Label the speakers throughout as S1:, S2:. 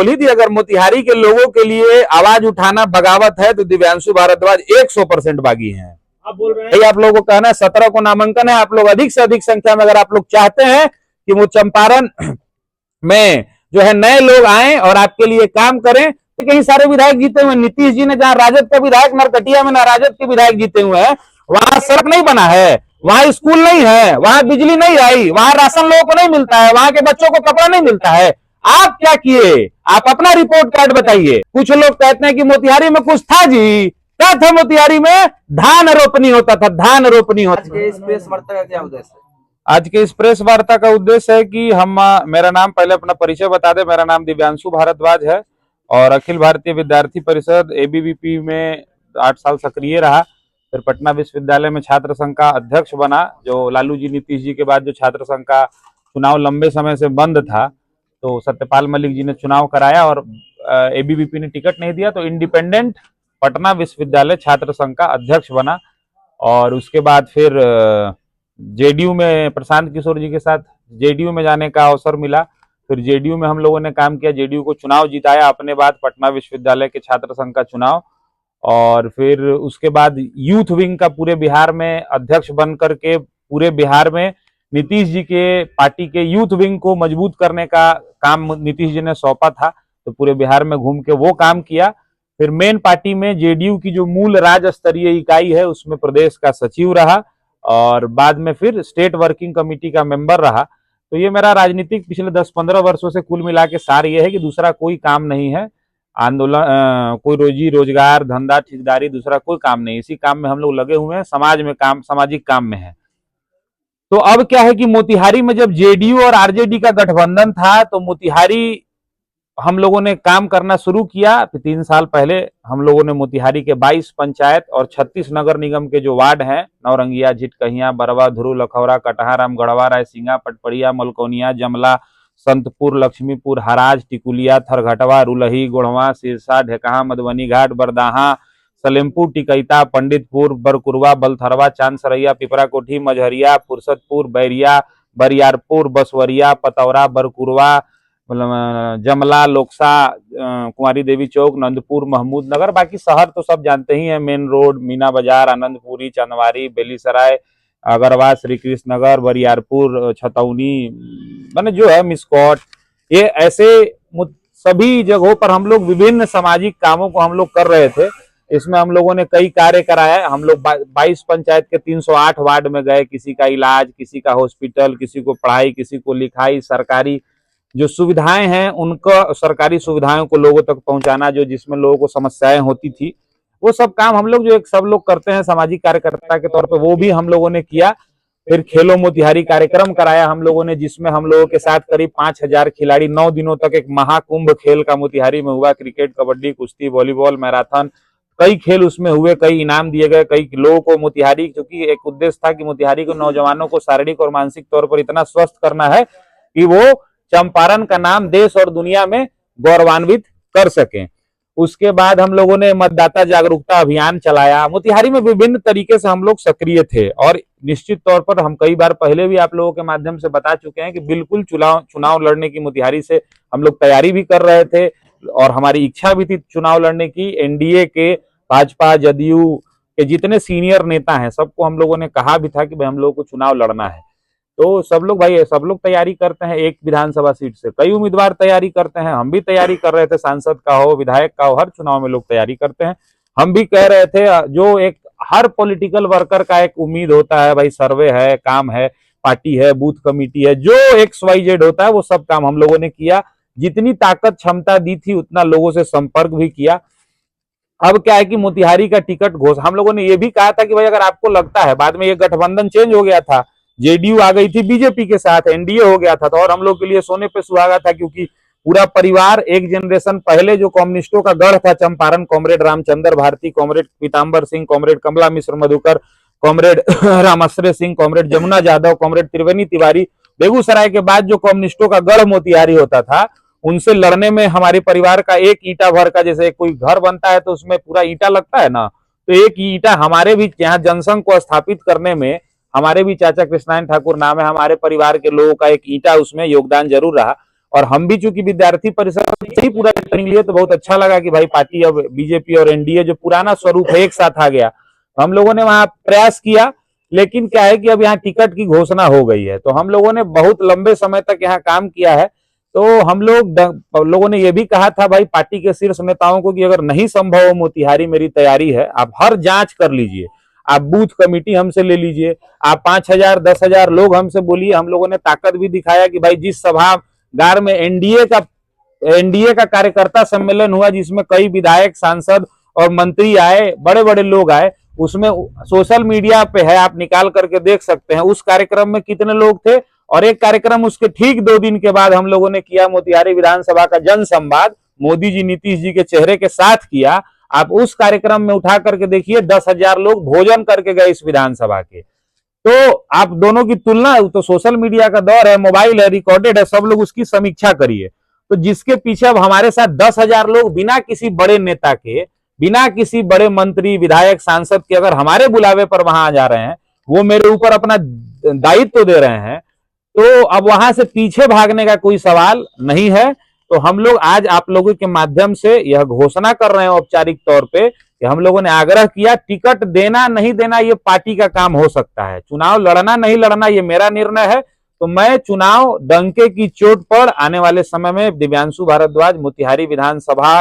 S1: बोली थी, अगर मोतिहारी के लोगों के लिए आवाज उठाना बगावत है तो दिव्यांशु भारद्वाज 100% बागी हैं। आप बोल रहे हैं, आप लोगों को कहना है 17 को नामांकन है, आप लोग अधिक से अधिक संख्या में, अगर आप लोग चाहते हैं कि वो चंपारण में जो है नए लोग आए और आपके लिए काम करें, तो कई सारे विधायक जीते हुए, नीतीश जी ने जहां राजद का विधायक नरकटिया में ना राजद के विधायक जीते हुए हैं, वहां सड़क नहीं बना है, वहां स्कूल नहीं है, वहां बिजली नहीं आई, वहां राशन लोगों को नहीं मिलता है, वहां के बच्चों को कपड़ा नहीं मिलता है। आप क्या किए? आप अपना रिपोर्ट कार्ड बताइए। कुछ लोग कहते हैं कि मोतिहारी में कुछ था जी, क्या था मोतिहारी में? धान रोपनी होता था, धान रोपनी होता था।
S2: इस प्रेस वार्ता का क्या उद्देश्य है?
S1: आज के इस प्रेस वार्ता का उद्देश्य है कि हम, मेरा नाम, पहले अपना परिचय बता दें, मेरा नाम दिव्यांशु भारद्वाज है और अखिल भारतीय विद्यार्थी परिषद एबीवीपी में 8 साल सक्रिय रहा। फिर पटना विश्वविद्यालय में छात्र संघ का अध्यक्ष बना, जो लालू जी नीतीश जी के बाद जो छात्र संघ का चुनाव लंबे समय से बंद था, तो सत्यपाल मलिक जी ने चुनाव कराया और एबीवीपी ने टिकट नहीं दिया, तो इंडिपेंडेंट पटना विश्वविद्यालय छात्र संघ का अध्यक्ष बना। और उसके बाद फिर जेडीयू में प्रशांत किशोर जी के साथ जेडीयू में जाने का अवसर मिला। फिर जेडीयू में हम लोगों ने काम किया, जेडीयू को चुनाव जिताया अपने बाद, पटना विश्वविद्यालय के छात्र संघ का चुनाव। और फिर उसके बाद यूथ विंग का पूरे बिहार में अध्यक्ष बन करके पूरे बिहार में नीतीश जी के पार्टी के यूथ विंग को मजबूत करने का काम नीतीश जी ने सौंपा था, तो पूरे बिहार में घूम के वो काम किया। फिर मेन पार्टी में जेडीयू की जो मूल राज्य स्तरीय इकाई है उसमें प्रदेश का सचिव रहा और बाद में फिर स्टेट वर्किंग कमेटी का मेंबर रहा। तो ये मेरा राजनीतिक पिछले 10-15 वर्षों से कुल मिला के सार ये है कि दूसरा कोई काम नहीं है, आंदोलन, कोई रोजी रोजगार, धंधा, ठेकेदारी, दूसरा कोई काम नहीं, इसी काम में हम लोग लगे हुए हैं, समाज में काम, सामाजिक काम में है। तो अब क्या है कि मोतिहारी में जब जेडीयू और आरजेडी का गठबंधन था, तो मोतिहारी हम लोगों ने काम करना शुरू किया। 3 साल पहले हम लोगों ने मोतिहारी के 22 पंचायत और 36 नगर निगम के जो वार्ड हैं, नौरंगिया, झिटकहिया, बरवा, धुरु, लखौरा, कटहाराम, गढ़वा, रायसिंगा, पटपड़िया, मलकोनिया, जमला, संतपुर, लक्ष्मीपुर, हराज, टिकुलिया, थरघटवा, रुलही, गोढ़वा, सिरसा, ढेकहा, मधुबनी घाट, बरदाहा, सलेमपुर, टिकैता, पंडितपुर, बरकुरवा, बलथरवा, चांदसरैया, पिपरा कोठी, मझहरिया, फुर्सतपुर, बैरिया, बरियारपुर, बसवरिया, पतौरा, बरकुरवा, जमला, लोकसा, कुंवारी देवी चौक, नंदपुर, महमूद नगर, बाकी शहर तो सब जानते ही हैं, मेन रोड, मीना बाजार, आनंदपुरी, चंदवारी, बेलीसराय, अगरवा, श्री कृष्ण नगर, बरियारपुर, छतौनी, मैंने जो है मिसकोट, ये ऐसे सभी जगहों पर हम लोग विभिन्न सामाजिक कामों को हम लोग कर रहे थे। इसमें हम लोगों ने कई कार्य कराया। हम लोग 22 पंचायत के 308 वार्ड में गए, किसी का इलाज, किसी का हॉस्पिटल, किसी को पढ़ाई, किसी को लिखाई, सरकारी जो सुविधाएं हैं उनको, सरकारी सुविधाओं को लोगों तक पहुंचाना, जो जिसमें लोगों को समस्याएं होती थी, वो सब काम हम लोग, जो एक सब लोग करते हैं सामाजिक कार्यकर्ता के तौर पे, वो भी हम लोगों ने किया। फिर खेलो मोतिहारी कार्यक्रम कराया हम लोगों ने, जिसमें हम लोगों के साथ करीब 5000 खिलाड़ी 9 दिनों तक एक महाकुंभ खेल का मोतिहारी में हुआ। क्रिकेट, कबड्डी, कुश्ती, वॉलीबॉल, मैराथन, कई खेल उसमें हुए, कई इनाम दिए गए, कई लोगों को मोतिहारी, क्योंकि एक उद्देश्य था कि मोतिहारी के नौजवानों को शारीरिक और मानसिक तौर पर इतना स्वस्थ करना है कि वो चंपारण का नाम देश और दुनिया में गौरवान्वित कर सकें। उसके बाद हम लोगों ने मतदाता जागरूकता अभियान चलाया। मोतिहारी में विभिन्न तरीके से हम लोग सक्रिय थे और निश्चित तौर पर हम कई बार पहले भी आप लोगों के माध्यम से बता चुके हैं कि बिल्कुल चुनाव लड़ने की मोतिहारी से हम लोग तैयारी भी कर रहे थे और हमारी इच्छा भी थी चुनाव लड़ने की। एनडीए के, भाजपा, जदयू के जितने सीनियर नेता हैं, सबको हम लोगों ने कहा भी था कि भाई हम लोगों को चुनाव लड़ना है। तो सब लोग तैयारी करते हैं। एक विधानसभा सीट से कई उम्मीदवार तैयारी करते हैं, हम भी तैयारी कर रहे थे, सांसद का हो, विधायक का हो, हर चुनाव में लोग तैयारी करते हैं। हम भी कह रहे थे, जो एक हर पॉलिटिकल वर्कर का एक उम्मीद होता है, भाई सर्वे है, काम है, पार्टी है, बूथ कमेटी है, जो XYZ होता है, वो सब काम हम लोगों ने किया। जितनी ताकत क्षमता दी थी उतना लोगों से संपर्क भी किया। अब क्या है कि मोतिहारी का टिकट हम लोगों ने ये भी कहा था कि भाई अगर आपको लगता है, बाद में ये गठबंधन चेंज हो गया था, जेडीयू आ गई थी बीजेपी के साथ, एनडीए हो गया था, तो और हम लोग के लिए सोने पे सुहागा था, क्योंकि पूरा परिवार एक जनरेशन पहले जो कम्युनिस्टों का गढ़ था Champaran, comrade Ramchandra Bharti, comrade Pitambar Singh, comrade Kamla Mishra Madhukar, comrade Ramashray Singh, comrade Jamuna Yadav, comrade Triveni Tiwari, Begusarai के बाद जो कम्युनिस्टों का गढ़ मोतिहारी होता था, उनसे लड़ने में हमारे परिवार का एक ईंटा भर का, जैसे कोई घर बनता है तो उसमें पूरा ईंटा लगता है ना, तो एक ईंटा हमारे भी यहाँ जनसंघ को स्थापित करने में हमारे भी चाचा कृष्णायन ठाकुर नाम है, हमारे परिवार के लोगों का एक ईंटा उसमें योगदान जरूर रहा। और हम भी चूंकि विद्यार्थी परिषद से ही पूरा ट्रेनिंग लिए तो बहुत अच्छा लगा कि भाई पार्टी अब बीजेपी और एनडीए जो पुराना स्वरूप है एक साथ आ गया। हम लोगों ने वहां प्रयास किया, लेकिन क्या है कि अब यहाँ टिकट की घोषणा हो गई है, तो हम लोगों ने बहुत लंबे समय तक यहाँ काम किया है। तो हम लोगों ने ये भी कहा था भाई पार्टी के शीर्ष नेताओं को कि अगर नहीं संभव हो मोतिहारी, मेरी तैयारी है, आप हर जांच कर लीजिए, आप बूथ कमेटी हमसे ले लीजिए, आप 5,000 10,000 लोग हमसे बोलिए। हम लोगों ने ताकत भी दिखाया कि भाई जिस सभागार में एनडीए का कार्यकर्ता सम्मेलन हुआ, जिसमें कई विधायक, सांसद और मंत्री आए, बड़े बड़े लोग आए, उसमें सोशल मीडिया पे है, आप निकाल करके देख सकते हैं उस कार्यक्रम में कितने लोग थे। और एक कार्यक्रम उसके ठीक 2 दिन के बाद हम लोगों ने किया, मोतिहारी विधानसभा का जन संवाद, मोदी जी नीतीश जी के चेहरे के साथ किया। आप उस कार्यक्रम में उठा करके देखिए 10,000 लोग भोजन करके गए इस विधानसभा के। तो आप दोनों की तुलना, तो सोशल मीडिया का दौर है, मोबाइल है, रिकॉर्डेड है, सब लोग उसकी समीक्षा करिए। तो जिसके पीछे अब हमारे साथ 10,000 लोग बिना किसी बड़े नेता के, बिना किसी बड़े मंत्री, विधायक, सांसद के अगर हमारे बुलावे पर वहां आ जा रहे हैं, वो मेरे ऊपर अपना दायित्व दे रहे हैं, तो अब वहां से पीछे भागने का कोई सवाल नहीं है। तो हम लोग आज आप लोगों के माध्यम से यह घोषणा कर रहे हैं औपचारिक तौर पे कि हम लोगों ने आग्रह किया, टिकट देना नहीं देना ये पार्टी का काम हो सकता है, चुनाव लड़ना नहीं लड़ना ये मेरा निर्णय है। तो मैं चुनाव डंके की चोट पर आने वाले समय में दिव्यांशु भारद्वाज मोतिहारी विधानसभा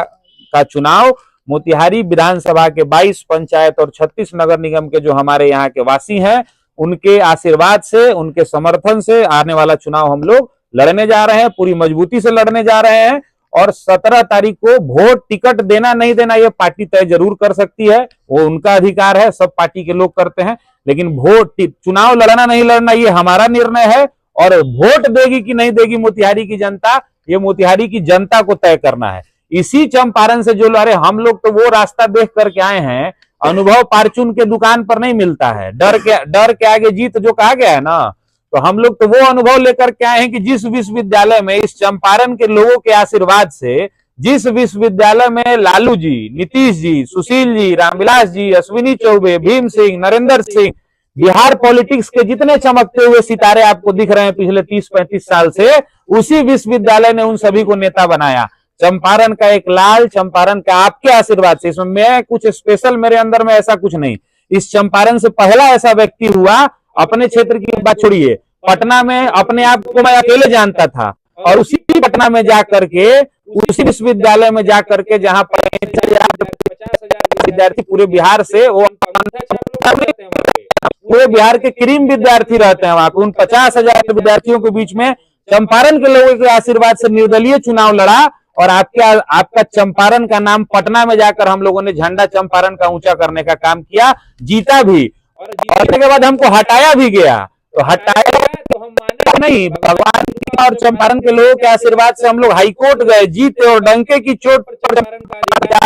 S1: का चुनाव, मोतिहारी विधानसभा के 22 पंचायत और 36 नगर निगम के जो हमारे यहाँ के वासी हैं, उनके आशीर्वाद से, उनके समर्थन से आने वाला चुनाव हम लोग लड़ने जा रहे हैं, पूरी मजबूती से लड़ने जा रहे हैं। और 17 तारीख को वोट, टिकट देना नहीं देना ये पार्टी तय जरूर कर सकती है, वो उनका अधिकार है, सब पार्टी के लोग करते हैं। लेकिन वोट, चुनाव लड़ना नहीं लड़ना ये हमारा निर्णय है, और वोट देगी कि नहीं देगी मोतिहारी की जनता, ये मोतिहारी की जनता को तय करना है। इसी चंपारण से जो अरे हम लोग तो वो रास्ता देख करके आए हैं, अनुभव फार्चून के दुकान पर नहीं मिलता है, डर के आगे जीत जो कहा गया है ना, तो हम लोग तो वो अनुभव लेकर के आए हैं कि जिस विश्वविद्यालय में इस चंपारण के लोगों के आशीर्वाद से, जिस विश्वविद्यालय में लालू जी, नीतीश जी, सुशील जी, रामविलास जी, अश्विनी चौबे, भीम सिंह, नरेंद्र सिंह, बिहार पॉलिटिक्स के जितने चमकते हुए सितारे आपको दिख रहे हैं पिछले 30-35 साल से, उसी विश्वविद्यालय ने उन सभी को नेता बनाया। चंपारण का एक लाल, चंपारण का आपके आशीर्वाद से, इसमें मैं कुछ स्पेशल मेरे अंदर में ऐसा कुछ नहीं, इस चंपारण से पहला ऐसा व्यक्ति हुआ, अपने क्षेत्र की बात छोड़िए, पटना में अपने आप को मैं अकेले जानता था, और उसी पटना में जाकर के, उसी विश्वविद्यालय में जाकर के जहां पर 50,000 विद्यार्थी पूरे बिहार से, वो पूरे बिहार के क्रीम विद्यार्थी रहते हैं वहां पे, उन 50,000 विद्यार्थियों के बीच में चंपारण के लोगों के आशीर्वाद से निर्दलीय चुनाव लड़ा, और आपका चंपारण का नाम पटना में जाकर हम लोगों ने झंडा चंपारण का ऊंचा करने का काम किया, जीता भी, और जीतने के बाद हमको हटाया भी गया। तो हटाया तो हम माने नहीं, भगवान और चंपारण के लोगों के आशीर्वाद से हम लोग हाईकोर्ट गए, जीते, और डंके की चोट पर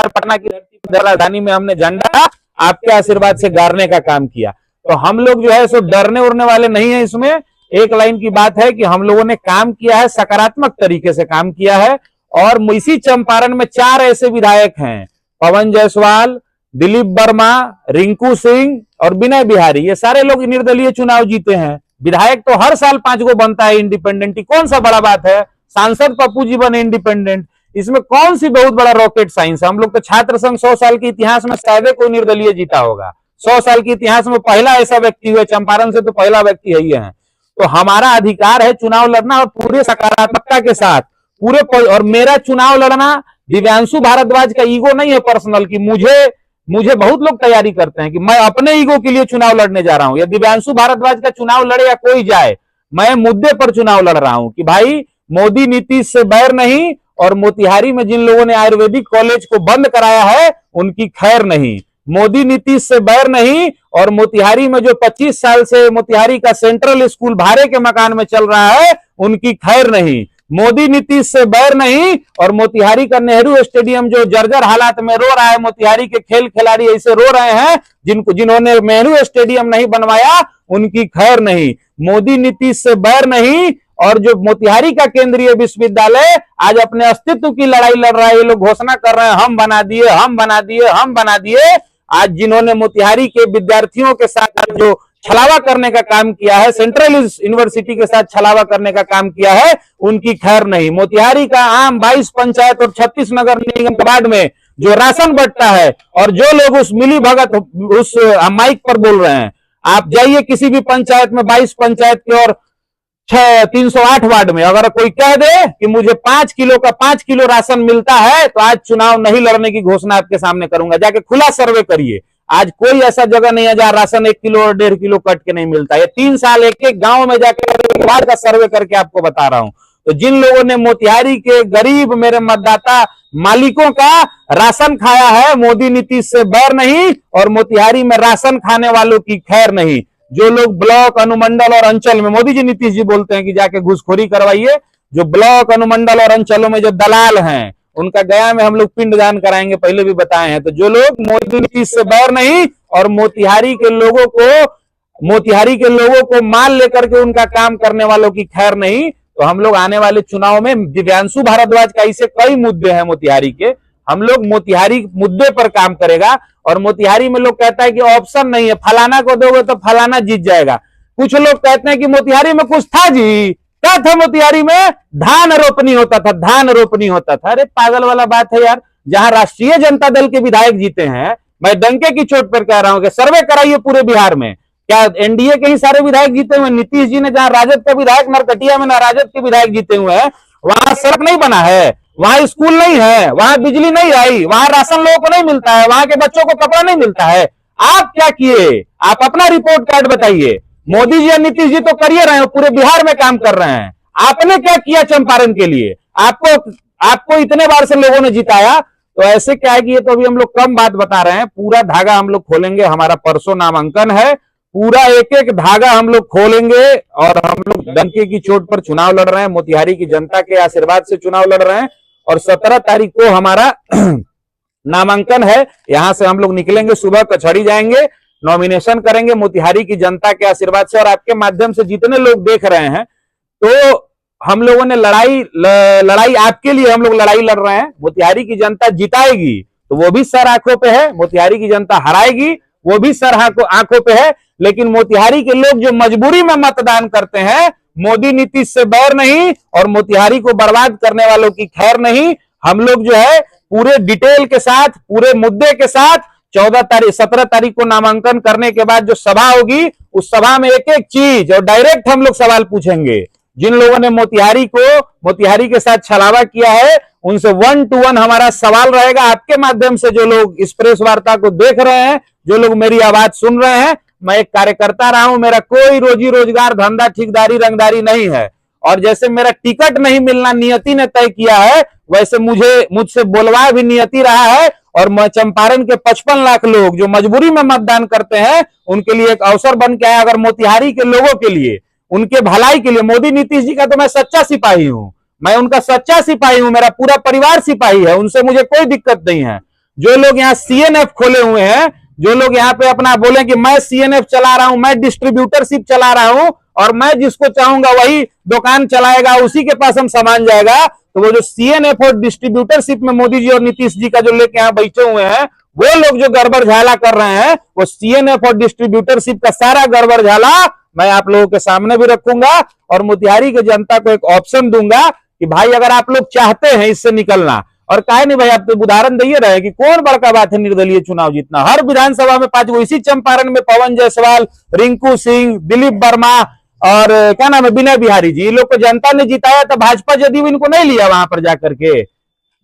S1: पटना की राजधानी में हमने झंडा आपके आशीर्वाद से गाड़ने का काम किया। तो हम लोग जो है सो डरने उड़ने वाले नहीं है। इसमें एक लाइन की बात है कि हम लोगों ने काम किया है, सकारात्मक तरीके से काम किया है, और इसी चंपारण में 4 ऐसे विधायक हैं, पवन जायसवाल, दिलीप वर्मा, रिंकू सिंह और विनय बिहारी, ये सारे लोग निर्दलीय चुनाव जीते हैं। विधायक तो हर साल 5 को बनता है इंडिपेंडेंट, कौन सा बड़ा बात है, सांसद पप्पू जी बने इंडिपेंडेंट, इसमें कौन सी बहुत बड़ा रॉकेट साइंस है। हम लोग तो छात्र संघ 100 साल के इतिहास में शायद कोई निर्दलीय जीता होगा, 100 साल के इतिहास में पहला ऐसा व्यक्ति हुआ, चंपारण से तो पहला व्यक्ति है ही है। तो हमारा अधिकार है चुनाव लड़ना, और पूरे सकारात्मकता के साथ पूरे, और मेरा चुनाव लड़ना दिव्यांशु भारद्वाज का ईगो नहीं है पर्सनल, कि मुझे बहुत लोग तैयारी करते हैं कि मैं अपने ईगो के लिए चुनाव लड़ने जा रहा हूं, या दिव्यांशु भारद्वाज का चुनाव लड़े या कोई जाए, मैं मुद्दे पर चुनाव लड़ रहा हूं कि भाई मोदी नीतीश से बैर नहीं, और मोतिहारी में जिन लोगों ने आयुर्वेदिक कॉलेज को बंद कराया है उनकी खैर नहीं, मोदी नीतीश से बैर नहीं, और मोतिहारी में जो 25 साल से मोतिहारी का सेंट्रल स्कूल भाड़े के मकान में चल रहा है उनकी खैर नहीं, मोदी नीतीश से बैर नहीं, और मोतिहारी का नेहरू स्टेडियम जो जर्जर हालात में रो रहा है, मोतिहारी के खेल खिलाड़ी ऐसे रो रहे हैं, जिन्होंने नेहरू स्टेडियम नहीं बनवाया उनकी खैर नहीं, मोदी नीतीश से बैर नहीं, और जो मोतिहारी का केंद्रीय विश्वविद्यालय आज अपने अस्तित्व की लड़ाई लड़ रहा है, ये लोग घोषणा कर रहे हैं हम बना दिए, हम बना दिए, हम बना दिए, आज जिन्होंने मोतिहारी के विद्यार्थियों के साथ जो छलावा करने का काम किया है, सेंट्रल यूनिवर्सिटी के साथ छलावा करने का काम किया है, उनकी खैर नहीं। मोतिहारी का आम 22 पंचायत और 36 नगर निगम के वार्ड में जो राशन बंटता है और जो लोग उस मिली भगत उस माइक पर बोल रहे हैं, आप जाइए किसी भी पंचायत में, 22 पंचायत के और 308 वार्ड में, अगर कोई कह दे कि मुझे 5 किलो राशन मिलता है तो आज चुनाव नहीं लड़ने की घोषणा आपके सामने करूंगा। जाके खुला सर्वे करिए, आज कोई ऐसा जगह नहीं है जहां राशन 1 किलो और 1.5 किलो कट के नहीं मिलता है। 3 साल एक एक गांव में जाकर वार्ड का सर्वे करके आपको बता रहा हूं। तो जिन लोगों ने मोतिहारी के गरीब मेरे मतदाता मालिकों का राशन खाया है, मोदी नीतीश से बैर नहीं और मोतिहारी में राशन खाने वालों की खैर नहीं। जो लोग ब्लॉक, अनुमंडल और अंचल में, मोदी जी नीतीश जी बोलते हैं कि जाके घूसखोरी करवाइए, जो ब्लॉक, अनुमंडल और अंचलों में जो दलाल हैं उनका गया में हम लोग पिंडदान कराएंगे, पहले भी बताए हैं। तो जो लोग मोदी नीतीश से बैर नहीं और मोतिहारी के लोगों को माल लेकर के उनका काम करने वालों की खैर नहीं, तो हम लोग आने वाले चुनाव में दिव्यांशु भारद्वाज का ऐसे कई मुद्दे हैं मोतिहारी के, हम लोग मोतिहारी मुद्दे पर काम करेगा। और मोतिहारी में लोग कहता है कि ऑप्शन नहीं है, फलाना को दोगे तो फलाना जीत जाएगा। कुछ लोग कहते हैं कि मोतिहारी में कुछ था जी, क्या था मोतिहारी में? धान रोपनी होता था। अरे पागल वाला बात है यार, जहां राष्ट्रीय जनता दल के विधायक जीते हैं, मैं डंके की चोट पर कह रहा हूं कि सर्वे कराइए पूरे बिहार में, क्या एनडीए के ही सारे विधायक जीते हुए? नीतीश जी ने जहां राजद का विधायक नरकटिया में ना राजद के विधायक जीते हुए हैं, वहां सड़क नहीं बना है, वहां स्कूल नहीं है, वहां बिजली नहीं आई, वहां राशन लोगों को नहीं मिलता है, वहां के बच्चों को कपड़ा नहीं मिलता है। आप क्या किए? आप अपना रिपोर्ट कार्ड बताइए। मोदी जी और नीतीश जी तो करिए रहे हैं, पूरे बिहार में काम कर रहे हैं। आपने क्या किया चंपारण के लिए? आपको इतने बार से लोगों ने जिताया, तो ऐसे क्या है कि ये तो अभी हम लोग कम बात बता रहे हैं, पूरा धागा हम लोग खोलेंगे। हमारा परसों नामांकन है, पूरा एक एक धागा हम लोग खोलेंगे और हम लोग डंके की चोट पर चुनाव लड़ रहे हैं, मोतिहारी की जनता के आशीर्वाद से चुनाव लड़ रहे हैं। और 17 तारीख को हमारा नामांकन है, यहां से हम लोग निकलेंगे, सुबह कचहरी जाएंगे, नॉमिनेशन करेंगे मोतिहारी की जनता के आशीर्वाद से। और आपके माध्यम से जितने लोग देख रहे हैं, तो हम लोगों ने लड़ाई आपके लिए हम लोग लड़ाई लड़ रहे हैं। मोतिहारी की जनता जिताएगी तो वो भी सर आंखों पे है, मोतिहारी की जनता हराएगी वो भी सर आंखों पे है। लेकिन मोतिहारी के लोग जो मजबूरी में मतदान करते हैं, मोदी नीतीश से बैर नहीं और मोतिहारी को बर्बाद करने वालों की खैर नहीं। हम लोग जो है पूरे डिटेल के साथ, पूरे मुद्दे के साथ 17 तारीख को नामांकन करने के बाद जो सभा होगी, उस सभा में एक एक चीज और डायरेक्ट हम लोग सवाल पूछेंगे। जिन लोगों ने मोतिहारी के साथ छलावा किया है, उनसे 1 to 1 हमारा सवाल रहेगा। आपके माध्यम से जो लोग इस प्रेस वार्ता को देख रहे हैं, जो लोग मेरी आवाज सुन रहे हैं, मैं एक कार्यकर्ता रहा हूं, मेरा कोई रोजी रोजगार, धंधा, ठेकेदारी, रंगदारी नहीं है। और जैसे मेरा टिकट नहीं मिलना नियति ने तय किया है, वैसे मुझसे बोलवा भी नियति रहा है। और मैं चंपारण के 55 लाख लोग जो मजबूरी में मतदान करते हैं, उनके लिए एक अवसर बन के आया। अगर मोतिहारी के लोगों के लिए, उनके भलाई के लिए, मोदी नीतीश जी का तो मैं सच्चा सिपाही हूं, मैं उनका सच्चा सिपाही हूं, मेरा पूरा परिवार सिपाही है, उनसे मुझे कोई दिक्कत नहीं है। जो लोग यहाँ सीएनएफ खोले हुए हैं, जो लोग यहाँ पे अपना बोले कि मैं सीएनएफ चला रहा हूं, मैं डिस्ट्रीब्यूटरशिप चला रहा हूं और मैं जिसको चाहूंगा वही दुकान चलाएगा, उसी के पास हम सामान जाएगा, तो वो जो सीएनएफ और डिस्ट्रीब्यूटरशिप में मोदी जी और नीतीश जी का जो लेके यहाँ बैठे हुए हैं, वो लोग जो गड़बड़ झाला कर रहे हैं, वो सीएनएफ और डिस्ट्रीब्यूटरशिप का सारा गड़बड़ झाला मैं आप लोगों के सामने भी रखूंगा। और मोतिहारी की जनता को एक ऑप्शन दूंगा कि भाई अगर आप लोग चाहते हैं इससे निकलना, और काहे नहीं भाई, आप तो उदाहरण दिए रहे कि कौन बड़का बात है निर्दलीय चुनाव जीतना। हर विधानसभा में 5 गो, इसी चंपारण में पवन जायसवाल, रिंकू सिंह, दिलीप वर्मा और क्या नाम है, विनय बिहारी जी, लोग को जनता ने जिताया, तो भाजपा जदयू इनको नहीं लिया वहां पर जाकर के,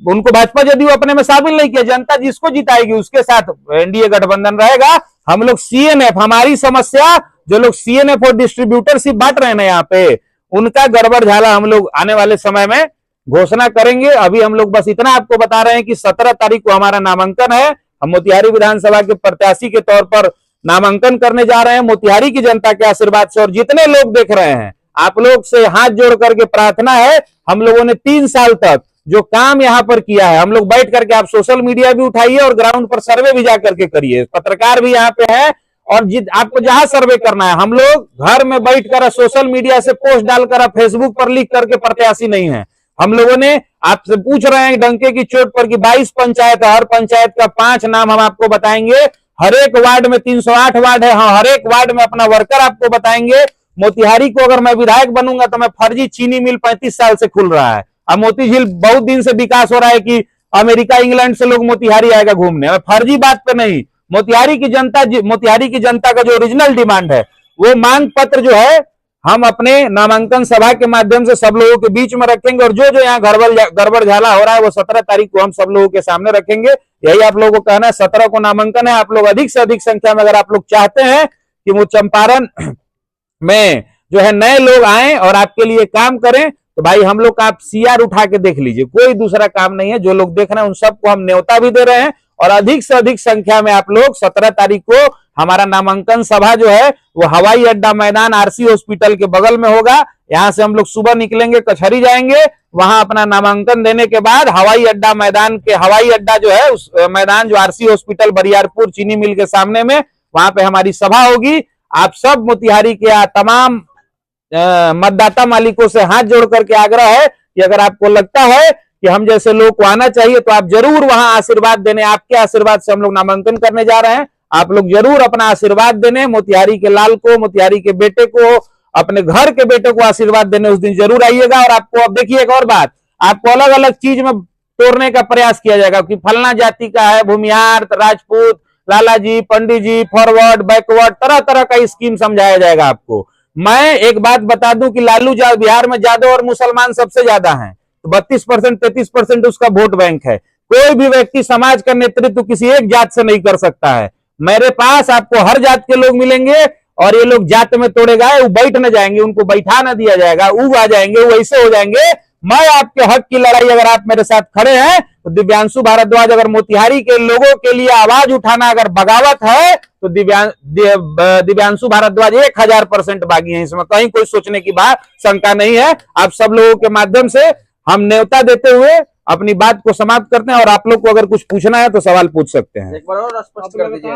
S1: उनको भाजपा जदयू अपने में शामिल नहीं किया। जनता जिसको जिताएगी उसके साथ एनडीए गठबंधन रहेगा। हम लोग सीएनएफ, हमारी समस्या, जो लोग सीएनएफ और डिस्ट्रीब्यूटरशिप बांट रहे हैं ना यहाँ पे, उनका गड़बड़ झाला हम लोग आने वाले समय में घोषणा करेंगे। अभी हम लोग बस इतना आपको बता रहे हैं कि 17 तारीख को हमारा नामांकन है, हम मोतिहारी विधानसभा के प्रत्याशी के तौर पर नामांकन करने जा रहे हैं मोतिहारी की जनता के आशीर्वाद से। और जितने लोग देख रहे हैं, आप लोग से हाथ जोड़ करके प्रार्थना है, हम लोगों ने 3 साल तक जो काम यहाँ पर किया है, हम लोग बैठ करके, आप सोशल मीडिया भी उठाइए और ग्राउंड पर सर्वे भी जा करके करिए, पत्रकार भी यहाँ पे है, और आपको जहां सर्वे करना है, हम लोग घर में बैठकर सोशल मीडिया से पोस्ट डालकर, फेसबुक पर लिख करके प्रत्याशी नहीं है। हम लोगों ने आपसे पूछ रहे हैं डंके की चोट पर कि 22 पंचायत है, हर पंचायत का 5 नाम हम आपको बताएंगे। हर एक वार्ड में 308 वार्ड है, हाँ हर एक वार्ड में अपना वर्कर आपको बताएंगे। मोतिहारी को अगर मैं विधायक बनूंगा तो मैं फर्जी चीनी मिल 35 साल से खुल रहा है, अब मोती झील बहुत दिन से विकास हो रहा है कि अमेरिका इंग्लैंड से लोग मोतिहारी आएगा घूमने, फर्जी बात पे नहीं। मोतिहारी की जनता का जो ओरिजिनल डिमांड है वो मांग पत्र जो है हम अपने नामांकन सभा के माध्यम से सब लोगों के बीच में रखेंगे, और जो जो यहाँ गड़बड़ झाला हो रहा है वो 17 तारीख को हम सब लोगों के सामने रखेंगे। यही आप लोगों को कहना है, 17 को नामांकन है। आप लोग अधिक से अधिक संख्या में अगर आप लोग चाहते हैं कि वो चंपारण में जो है नए लोग आए और आपके लिए काम करें, तो भाई हम लोग का आप सीआर उठा के देख लीजिए, कोई दूसरा काम नहीं है। जो लोग देख रहे हैं उन सबको हम न्योता भी दे रहे हैं, और अधिक से अधिक संख्या में आप लोग 17 तारीख को हमारा नामांकन सभा जो है वो हवाई अड्डा मैदान आरसी हॉस्पिटल के बगल में होगा। यहां से हम लोग सुबह निकलेंगे, कचहरी जाएंगे, वहां अपना नामांकन देने के बाद हवाई अड्डा जो है उस मैदान जो आरसी हॉस्पिटल बरियारपुर चीनी मिल के सामने में, वहां पे हमारी सभा होगी। आप सब मोतिहारी के तमाम मतदाता मालिकों से हाथ जोड़ करके आग्रह है कि अगर आपको लगता है कि हम जैसे लोग को आना चाहिए तो आप जरूर वहां आशीर्वाद देने, आपके आशीर्वाद से हम लोग नामांकन करने जा रहे हैं। आप लोग जरूर अपना आशीर्वाद देने, मोतिहारी के लाल को, मोतिहारी के बेटे को, अपने घर के बेटे को आशीर्वाद देने उस दिन जरूर आइएगा। और आपको अब देखिए एक और बात, आपको अलग अलग चीज में तोड़ने का प्रयास किया जाएगा कि फलना जाति का है, भूमिहार, राजपूत, लालाजी, पंडित जी, फॉरवर्ड, बैकवर्ड, तरह तरह का स्कीम समझाया जाएगा आपको। मैं एक बात बता दूं कि लालू बिहार में यादव और मुसलमान सबसे ज्यादा हैं, तो 32% 33% उसका वोट बैंक है। कोई भी व्यक्ति समाज का नेतृत्व किसी एक जात से नहीं कर सकता है। मेरे पास आपको हर जात के लोग मिलेंगे, और ये लोग जात में तोड़े गए, वो बैठ न जाएंगे, उनको बैठा न दिया जाएगा, वो आ जाएंगे, वो ऐसे हो जाएंगे। मैं आपके हक की लड़ाई अगर आप मेरे साथ खड़े हैं तो दिव्यांशु भारद्वाज, अगर मोतिहारी के लोगों के लिए आवाज उठाना अगर बगावत है तो दिव्यांशु भारद्वाज 1000% बागी है, इसमें कहीं कोई सोचने की बात शंका नहीं है। आप सब लोगों के माध्यम से हम न्योता देते हुए अपनी बात को समाप्त करते हैं, और आप लोग को अगर कुछ पूछना है तो सवाल पूछ सकते हैं।
S2: एक बार और स्पष्ट कर दीजिए,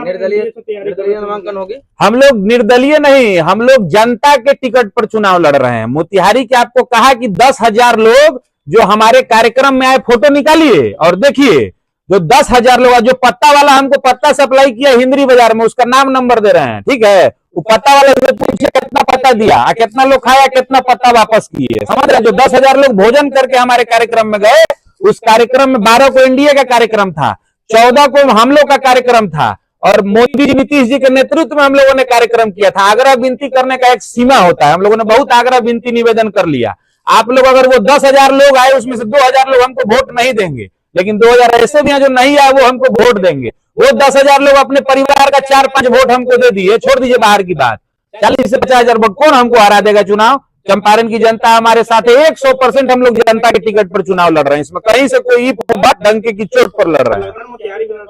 S2: निर्दलीय नामांकन होगी? हम
S1: लोग निर्दलीय नहीं, हम लोग जनता के टिकट पर चुनाव लड़ रहे हैं। मोतिहारी के आपको कहा कि 10,000 लोग जो हमारे कार्यक्रम में आए, फोटो निकालिए और देखिए, जो 10,000 लोग, जो पत्ता वाला हमको पत्ता सप्लाई किया हिंदरी बाजार में, उसका नाम नंबर दे रहे हैं, ठीक है। वो पत्ता वाले से पूछिए कितना पत्ता दिया, कितना लोग खाया, कितना पत्ता वापस किए, समझ रहे। जो 10,000 लोग भोजन करके हमारे कार्यक्रम में गए, उस कार्यक्रम में 12 को एनडीए का कार्यक्रम था, 14 को हम लोग का कार्यक्रम था, और मोदी जी, नीतीश जी के नेतृत्व में हम लोगों ने कार्यक्रम किया था। आग्रह विनती करने का एक सीमा होता है, हम लोगों ने बहुत आग्रह विनती निवेदन कर लिया। आप लोग अगर वो 10,000 लोग आए, उसमें से 2,000 लोग हमको वोट नहीं देंगे, लेकिन 2,000 ऐसे भी हैं जो नहीं आए, वो हमको वोट देंगे। वो 10,000 लोग अपने परिवार का 4-5 वोट हमको दे दिए, छोड़ दीजिए बाहर की बात। 40 से 50,000 वोट कौन हमको हरा देगा चुनाव? चंपारण की जनता हमारे साथ है, 100% हम लोग जनता के टिकट पर चुनाव लड़ रहे हैं, इसमें कहीं से कोई बात डंके की चोट पर लड़ रहे हैं।
S3: तैयारी कर रहे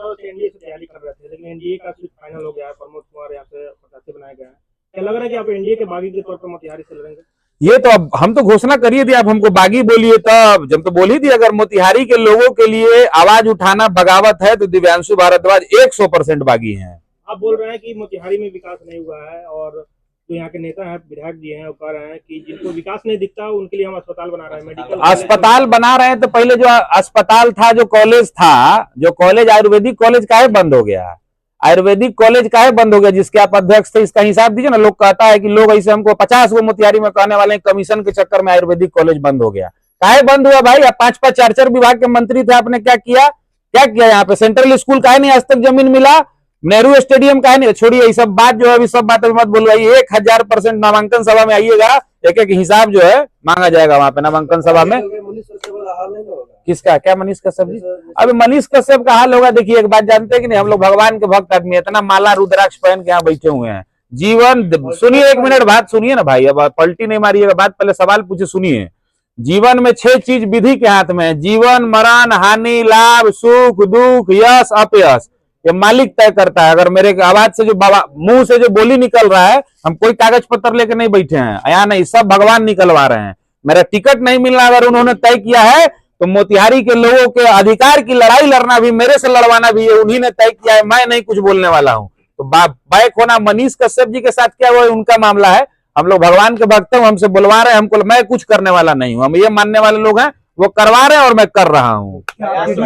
S3: थे, लेकिन एनडीए का सीट फाइनल हो गया है, प्रमोद कुमार यहाँ से प्रत्याशी बनाया गया है। क्या लग रहा है कि आप एनडीए के बागी के तौर पर मोतिहारी से लड़ेंगे?
S1: ये तो अब हम तो घोषणा करिए थी, आप हमको बागी बोलिए, तब जब तो बोली थी अगर मोतिहारी के लोगों के लिए आवाज उठाना बगावत है तो दिव्यांशु भारद्वाज 100% बागी हैं।
S3: आप बोल रहे हैं कि मोतिहारी में विकास नहीं हुआ है, और जो यहाँ के नेता हैं, विधायक जी हैं, वो कह रहे हैं कि जिनको विकास नहीं दिखता उनके लिए हम अस्पताल बना रहे हैं, मेडिकल
S1: अस्पताल बना रहे हैं। तो पहले जो अस्पताल था, जो कॉलेज आयुर्वेदिक कॉलेज काहे बंद हो गया? आयुर्वेदिक कॉलेज काहे बंद हो गया, जिसके आप अध्यक्ष थे? इसका हिसाब दीजिए ना। लोग कहता है कि लोग ऐसे हमको 50 को मोतिहारी में कहने वाले हैं कमीशन के चक्कर में आयुर्वेदिक कॉलेज बंद हो गया। काहे बंद हुआ भाई? आप 5-5 4-4 विभाग के मंत्री थे, आपने क्या किया? यहाँ पे सेंट्रल स्कूल काहे नहीं आज तक जमीन मिला? नेहरू स्टेडियम काहे नहीं? छोड़िए ये सब बात, जो है अभी सब बात मत बोलवाइए। 1000% नामांकन सभा में आइएगा, एक एक हिसाब जो है मांगा जाएगा वहां पे नामांकन सभा में। किसका क्या? मनीष कश्यप जी? अभी मनीष कश्यप का हाल होगा। देखिए एक बात जानते हैं कि नहीं, हम लोग भगवान के भक्त आदमी, इतना माला रुद्राक्ष पहन के यहाँ बैठे हुए हैं। जीवन सुनिए, 1 मिनट बात सुनिए ना भाई, अब पलटी नहीं मारिएगा बात, पहले सवाल पूछे सुनिए। जीवन में 6 चीज विधि के हाथ में है: जीवन, मरण, हानि, लाभ, सुख, दुख, यश, अपयश। ये मालिक तय करता है। अगर मेरे आवाज से जो मुंह से जो बोली निकल रहा है, हम कोई कागज पत्र लेके नहीं बैठे हैं यहाँ, नहीं, सब भगवान निकलवा रहे हैं। मेरा टिकट नहीं मिलना अगर उन्होंने तय किया है तो मोतिहारी के लोगों के अधिकार की लड़ाई लड़ना भी, मेरे से लड़वाना भी है, उन्हीं ने तय किया है। मैं नहीं कुछ बोलने वाला हूँ। तो बैक होना मनीष कश्यप जी के साथ क्या हुआ, उनका मामला है। हम लोग भगवान के भक्त हैं, हमसे बुलवा रहे हैं, हमको, मैं कुछ करने वाला नहीं हूँ। हम ये मानने वाले लोग हैं, वो करवा रहे हैं और मैं कर रहा हूँ।
S3: टिकट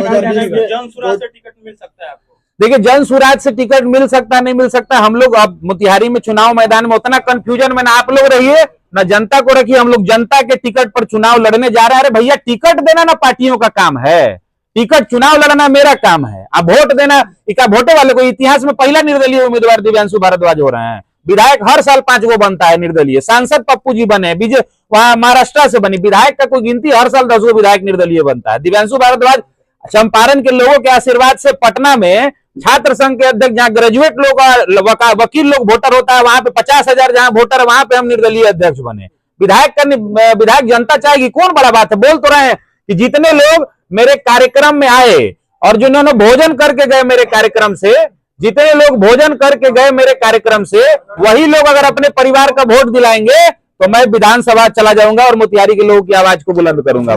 S3: मिल सकता है आपको?
S1: देखिए जन स्वराज से टिकट मिल सकता नहीं मिल सकता, हम लोग अब मोतिहारी में चुनाव मैदान में उतना कंफ्यूजन में ना आप लोग रहिए ना जनता को रखिए। हम लोग जनता के टिकट पर चुनाव लड़ने जा रहे हैं। अरे भैया टिकट देना ना पार्टियों का काम है, टिकट चुनाव लड़ना मेरा काम है। अब वोट देना इका वोटे वाले को। इतिहास में पहला निर्दलीय उम्मीदवार दिव्यांशु भारद्वाज हो रहे हैं। विधायक हर साल 5 गो बनता है निर्दलीय। सांसद पप्पू जी बने, बीजे वहां महाराष्ट्र से बनी। विधायक का कोई गिनती, हर साल 10 गो विधायक निर्दलीय बनता है। दिव्यांशु भारद्वाज चंपारण के लोगों के आशीर्वाद से पटना में छात्र संघ के अध्यक्ष, जहां ग्रेजुएट लोग वकील लोग वोटर होता है, वहां पे 50,000 जहां वोटर है वहां पे हम निर्दलीय अध्यक्ष बने। विधायक जनता चाहेगी, कौन बड़ा बात है। बोल तो रहे हैं कि जितने लोग मेरे कार्यक्रम में आए और जिन्होंने भोजन करके गए मेरे कार्यक्रम से, जितने लोग भोजन करके गए मेरे कार्यक्रम से, वही लोग अगर अपने परिवार का वोट दिलाएंगे तो मैं विधानसभा चला जाऊंगा और मोतिहारी के लोगों की आवाज को बुलंद करूंगा।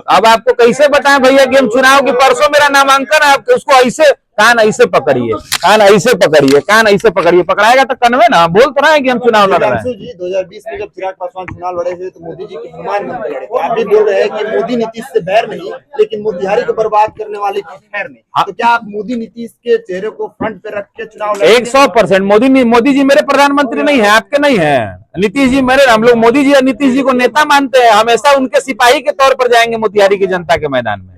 S1: अब आपको कैसे बताएं भैया कि हम चुनाव के परसों मेरा नामांकन है, आप उसको ऐसे कान ऐसे पकड़िए, कान ऐसे पकड़िए, कान ऐसे पकड़िए। पकड़ाएगा तो कन्वे ना। बोल तो रहे हैं कि हम चुनाव लड़ रहे हैं।
S4: जी 2020 में जब चिराग पासवान चुनाव लड़े थे तो मोदी जी के हमारे मंत्री लड़े थे। आप भी बोल रहे हैं कि मोदी नीतीश से बैर नहीं, लेकिन मोतिहारी को बर्बाद करने वाले की खैर नहीं। तो क्या आप मोदी नीतीश के चेहरे को फ्रंट पे रख के चुनाव लड़ेंगे?
S1: 100% मोदी जी मेरे प्रधानमंत्री नहीं है, आपके नहीं है। नीतीश जी मेरे, हम लोग मोदी जी और नीतीश जी को नेता मानते हैं। हमेशा उनके सिपाही के तौर पर जाएंगे मोतिहारी की जनता के मैदान में।